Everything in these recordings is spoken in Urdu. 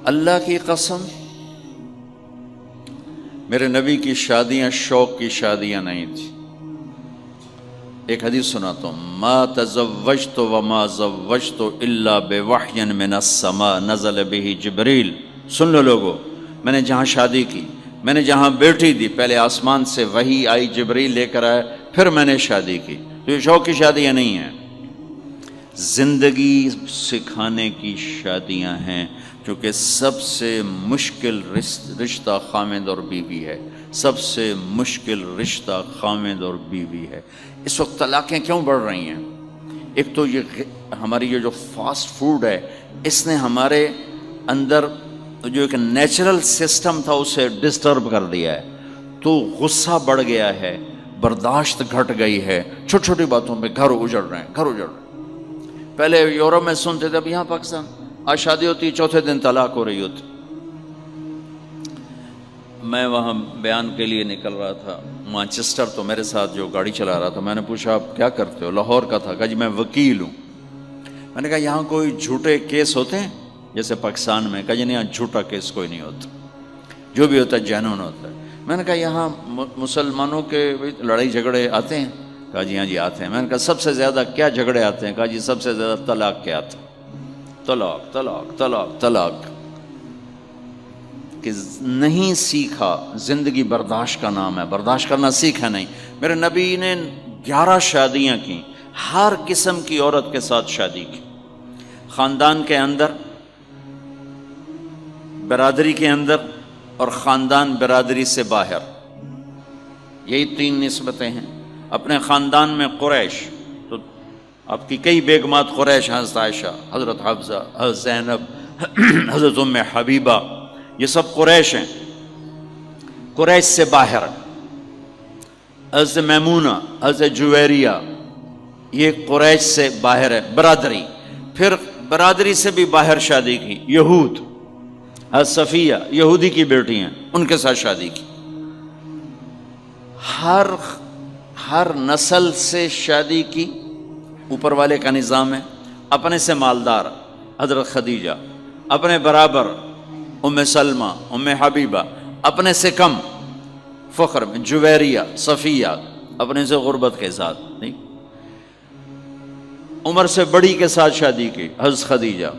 اللہ کی قسم میرے نبی کی شادیاں شوق کی شادیاں نہیں تھی. ایک حدیث سناتا ہوں. ما تزوجت وما زوجت الا بوحی من السماء نزل به جبریل. سن لو لوگو، میں نے جہاں شادی کی، میں نے جہاں بیٹی دی، پہلے آسمان سے وحی آئی، جبریل لے کر آئے، پھر میں نے شادی کی. تو یہ شوق کی شادیاں نہیں ہیں، زندگی سکھانے کی شادیاں ہیں. کیونکہ سب سے مشکل رشتہ خامد اور بیوی ہے، سب سے مشکل رشتہ خامد اور بیوی ہے. اس وقت طلاقیں کیوں بڑھ رہی ہیں؟ ایک تو یہ ہماری یہ جو فاسٹ فوڈ ہے، اس نے ہمارے اندر جو ایک نیچرل سسٹم تھا اسے ڈسٹرب کر دیا ہے. تو غصہ بڑھ گیا ہے، برداشت گھٹ گئی ہے، چھوٹی چھوٹی باتوں پہ گھر اجڑ رہے ہیں، گھر اجڑ رہے ہیں. پہلے یورپ میں سنتے تھے، اب یہاں پاکستان آج شادی ہوتی، چوتھے دن طلاق ہو رہی ہوتی. میں وہاں بیان کے لیے نکل رہا تھا مانچسٹر، تو میرے ساتھ جو گاڑی چلا رہا تھا، میں نے پوچھا آپ کیا کرتے ہو؟ لاہور کا تھا. کہا جی میں وکیل ہوں. میں نے کہا یہاں کوئی جھوٹے کیس ہوتے ہیں جیسے پاکستان میں؟ کہا جی نہیں، یہاں جھوٹا کیس کوئی نہیں ہوتا، جو بھی ہوتا ہے جینون ہوتا ہے. میں نے کہا یہاں مسلمانوں کے لڑائی جھگڑے آتے ہیں؟ کہا جی ہاں جی آتے ہیں. میں نے کہا سب سے زیادہ کیا جھگڑے آتے ہیں؟ کہا جی سب سے زیادہ طلاق کے آتے ہیں. طلاق طلاق طلاق طلاق. کہ نہیں سیکھا، زندگی برداشت کا نام ہے، برداشت کرنا سیکھا نہیں. میرے نبی نے 11 شادیاں کی، ہر قسم کی عورت کے ساتھ شادی کی. خاندان کے اندر، برادری کے اندر، اور خاندان برادری سے باہر. یہی 3 نسبتیں ہیں. اپنے خاندان میں قریش، تو آپ کی کئی بیگمات قریش، حضرت عائشہ، حضرت حفصہ، حضرت زینب، حضرت ام حبیبہ، یہ سب قریش ہیں. قریش سے باہر حضرت میمونہ، حضرت جویریہ، یہ قریش سے باہر ہے برادری. پھر برادری سے بھی باہر شادی کی یہود، حضرت صفیہ یہودی کی بیٹی ہیں، ان کے ساتھ شادی کی. ہر نسل سے شادی کی. اوپر والے کا نظام ہے. اپنے سے مالدار حضرت خدیجہ، اپنے برابر ام سلمہ، ام حبیبہ، اپنے سے کم فخر میں جویریہ، صفیہ، اپنے سے غربت کے ساتھ نہیں. عمر سے بڑی کے ساتھ شادی کی حضرت خدیجہ.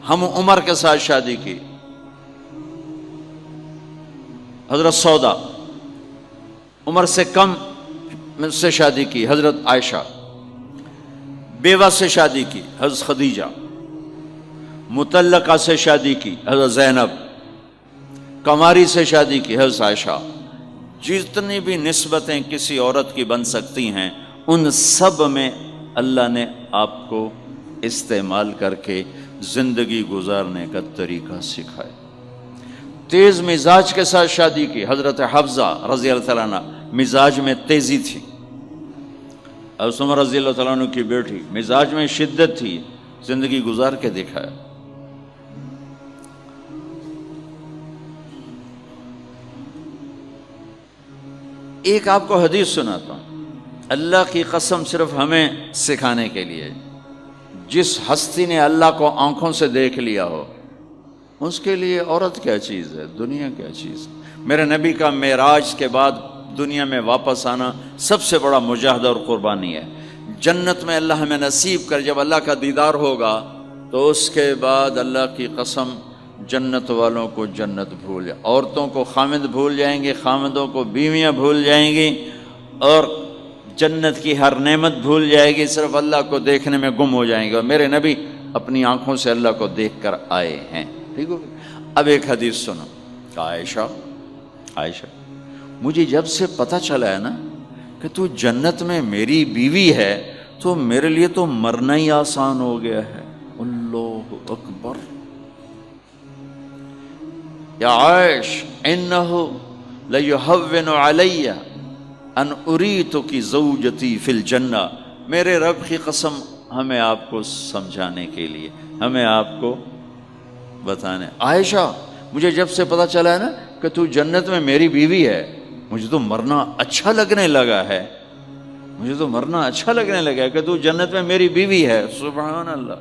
ہم عمر کے ساتھ شادی کی حضرت سودا. عمر سے کم سے شادی کی حضرت عائشہ. بیوہ سے شادی کی حضرت خدیجہ. مطلقہ سے شادی کی حضرت زینب. کماری سے شادی کی حضرت عائشہ. جتنی بھی نسبتیں کسی عورت کی بن سکتی ہیں، ان سب میں اللہ نے آپ کو استعمال کر کے زندگی گزارنے کا طریقہ سکھایا. تیز مزاج کے ساتھ شادی کی حضرت حفصہ رضی اللہ تعالیٰ عنہ، مزاج میں تیزی تھی. حضرت عمر رضی اللہ تعالیٰ عنہ کی بیٹی، مزاج میں شدت تھی، زندگی گزار کے دکھایا. ایک آپ کو حدیث سناتا ہوں، اللہ کی قسم صرف ہمیں سکھانے کے لیے. جس ہستی نے اللہ کو آنکھوں سے دیکھ لیا ہو، اس کے لیے عورت کیا چیز ہے، دنیا کیا چیز ہے. میرے نبی کا معراج کے بعد دنیا میں واپس آنا سب سے بڑا مجاہدہ اور قربانی ہے. جنت میں اللہ ہمیں نصیب کر، جب اللہ کا دیدار ہوگا تو اس کے بعد اللہ کی قسم جنت والوں کو جنت بھول جائے، عورتوں کو خامد بھول جائیں گے، خامدوں کو بیویاں بھول جائیں گی، اور جنت کی ہر نعمت بھول جائے گی، صرف اللہ کو دیکھنے میں گم ہو جائیں گے. اور میرے نبی اپنی آنکھوں سے اللہ کو دیکھ کر آئے ہیں. ٹھیک ہو؟ اب ایک حدیث سنو. عائشہ مجھے جب سے پتہ چلا ہے نا کہ تو جنت میں میری بیوی ہے، تو میرے لیے تو مرنا ہی آسان ہو گیا ہے. اللہ اکبر. یا عائش انہ لیہون علی ان اریتک زوجتی فی الجنہ. میرے رب کی قسم، ہمیں آپ کو سمجھانے کے لیے، ہمیں آپ کو بتانے. عائشہ مجھے جب سے پتہ چلا ہے نا کہ تو جنت میں میری بیوی ہے، مجھے تو مرنا اچھا لگنے لگا ہے. مجھے تو مرنا اچھا لگنے لگا ہے کہ تو جنت میں میری بیوی ہے. سبحان اللہ.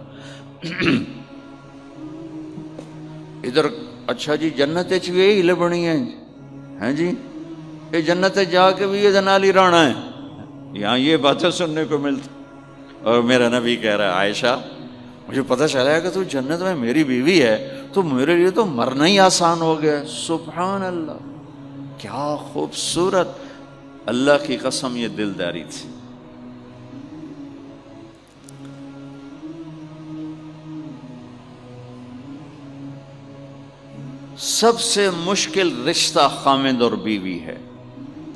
ادھر اچھا جی جنت بھی یہی لبنی ہے جی، یہ جنت جا کے بھی یہ نالی رانا ہے، یہاں یہ باتیں سننے کو ملتی۔ اور میرا نبی کہہ رہا ہے عائشہ مجھے پتہ چلا ہے کہ تو جنت میں میری بیوی ہے تو میرے لیے تو مرنا ہی آسان ہو گیا۔ سبحان اللہ، کیا خوبصورت، اللہ کی قسم یہ دلداری تھی۔ سب سے مشکل رشتہ خامند اور بیوی ہے،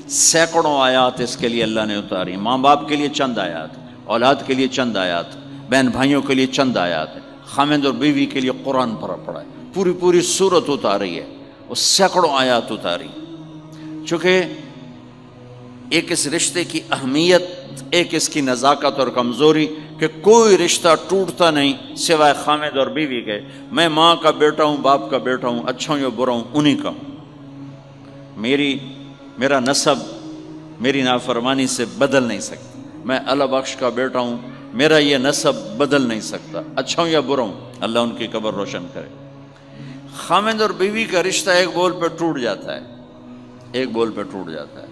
سینکڑوں آیات اس کے لیے اللہ نے اتاری، ماں باپ کے لیے چند آیات، اولاد کے لیے چند آیات، بہن بھائیوں کے لیے چند آیات، خامند اور بیوی کے لیے قرآن پڑھا ہے، پوری سورت اتاری ہے، وہ سینکڑوں آیات اتاری، چونکہ ایک اس رشتے کی اہمیت، ایک اس کی نزاکت اور کمزوری کہ کوئی رشتہ ٹوٹتا نہیں سوائے خامد اور بیوی کے۔ میں ماں کا بیٹا ہوں، باپ کا بیٹا ہوں، اچھا ہوں یا برا ہوں، انہی کا ہوں، میرا نسب میری نافرمانی سے بدل نہیں سکتا، میں اللہ بخش کا بیٹا ہوں، میرا یہ نسب بدل نہیں سکتا، اچھا ہوں یا برا ہوں، اللہ ان کی قبر روشن کرے۔ خامد اور بیوی کا رشتہ ایک بول پہ ٹوٹ جاتا ہے، ایک بول پہ ٹوٹ جاتا ہے،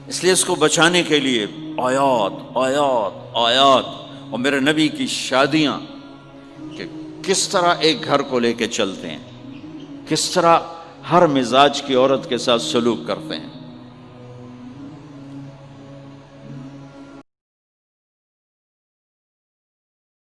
اس لیے اس کو بچانے کے لیے آیات آیات آیات، اور میرے نبی کی شادیاں کہ کس طرح ایک گھر کو لے کے چلتے ہیں، کس طرح ہر مزاج کی عورت کے ساتھ سلوک کرتے ہیں۔